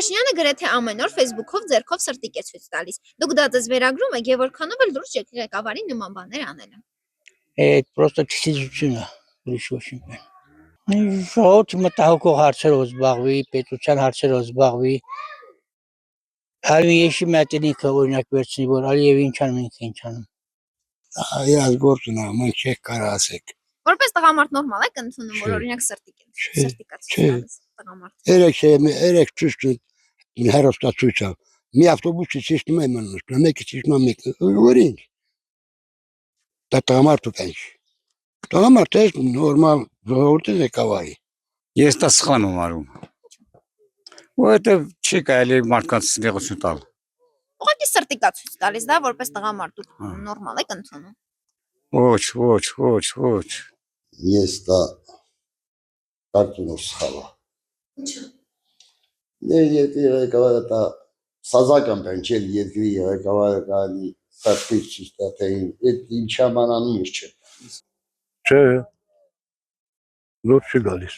Փաշինյանը գրեթե ամեն օր Facebook-ով ձեռքով սրտիկ է ցույց տալիս։ Դուք դա ձեզ վերագրում եք եւ որքանով էլ լուրջ եք ղեկավարի նման բաներ անելը։ Պրոստը քիչիզություն է, ուրիշ ոչինչ։ Ժողովուրդը մտահոգող հարցերով զբաղվի, պետության հարցերով զբաղվի։ Արիեշի մատենիքը օրինակ վերցնի, որ Ալիևի ինչ անում, ինքը ինչ անում։ Այս գործն է, մենք չեք կարող ասեք։ Որպես տղամարդ նորմալ եք ընդունում, որ օրինակ սրտիկա ցույց տալիս տղամարդ։ Երեք ցույց հերոստացույցը։ Մի ավտոբուսը ցույցնում եմ նստում, մեկը ցույցնում մեկը։ Որ ինչ։ Դա տղամարդու կան։ Տղամարդ է նորմալ ժողովուրդի ղեկավարի։ Ես դա սխալ եմ արում։ Որովհետև չի կարելի մարդկանց ներողություն տալ։ Ուղղակի սրտիկա ցույց տալիս, դա որպես տղամարդ դուք նորմալ եք ընդունում։ Ոչ։ Ես դա կարծում եմ սխալ է։ Ինչո՞։ Երկրի ղեկավարը դա սազական բան չէ, երկրի ղեկավարը կարելի սրտիկ ցույց տա, թե ինչա մանանում չէ։ Չէ։ Լուրջ չի գալիս։